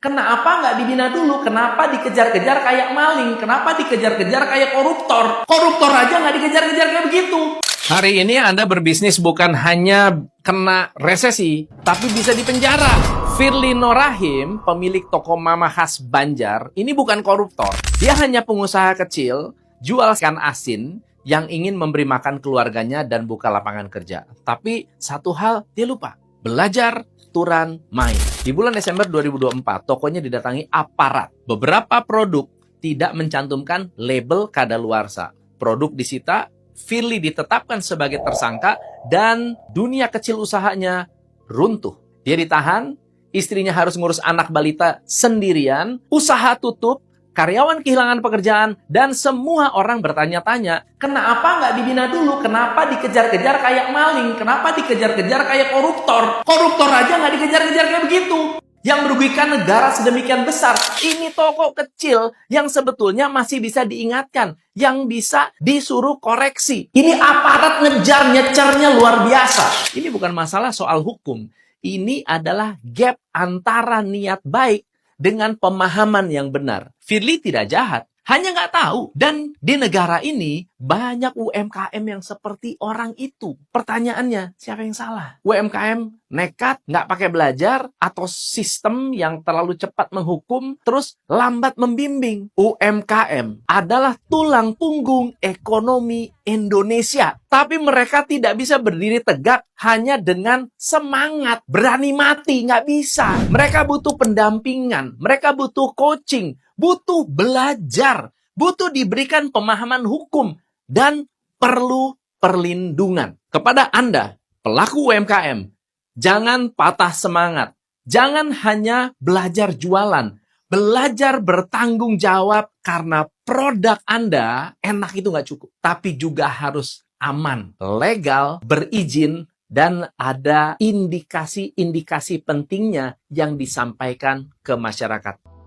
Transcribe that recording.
Kenapa nggak dibina dulu? Kenapa dikejar-kejar kayak maling? Kenapa dikejar-kejar kayak koruptor? Koruptor aja nggak dikejar-kejar kayak begitu. Hari ini Anda berbisnis bukan hanya kena resesi, tapi bisa dipenjara. Firlino Rahim, pemilik toko mama khas Banjar, ini bukan koruptor. Dia hanya pengusaha kecil, jual ikan asin yang ingin memberi makan keluarganya dan buka lapangan kerja. Tapi satu hal dia lupa, belajar, aturan main. Di bulan Desember 2024, tokonya didatangi aparat. Beberapa produk tidak mencantumkan label kadaluarsa. Produk disita, Firly ditetapkan sebagai tersangka, dan dunia kecil usahanya runtuh. Dia ditahan, istrinya harus ngurus anak balita sendirian, usaha tutup, karyawan kehilangan pekerjaan, dan semua orang bertanya-tanya, kenapa nggak dibina dulu? Kenapa dikejar-kejar kayak maling? Kenapa dikejar-kejar kayak koruptor? Koruptor aja nggak dikejar-kejar kayak begitu. Yang merugikan negara sedemikian besar. Ini toko kecil yang sebetulnya masih bisa diingatkan, yang bisa disuruh koreksi. Ini aparat ngejar, nyecernya luar biasa. Ini bukan masalah soal hukum. Ini adalah gap antara niat baik dengan pemahaman yang benar. Firly tidak jahat, hanya nggak tahu. Dan di negara ini banyak UMKM yang seperti orang itu. Pertanyaannya, siapa yang salah? UMKM nekat, nggak pakai belajar, atau sistem yang terlalu cepat menghukum, terus lambat membimbing? UMKM adalah tulang punggung ekonomi Indonesia. Tapi mereka tidak bisa berdiri tegak hanya dengan semangat, berani mati, nggak bisa. Mereka butuh pendampingan, mereka butuh coaching, butuh belajar, butuh diberikan pemahaman hukum, dan perlu perlindungan. Kepada Anda, pelaku UMKM, jangan patah semangat. Jangan hanya belajar jualan. Belajar bertanggung jawab karena produk Anda enak itu nggak cukup. Tapi juga harus aman, legal, berizin, dan ada indikasi-indikasi pentingnya yang disampaikan ke masyarakat.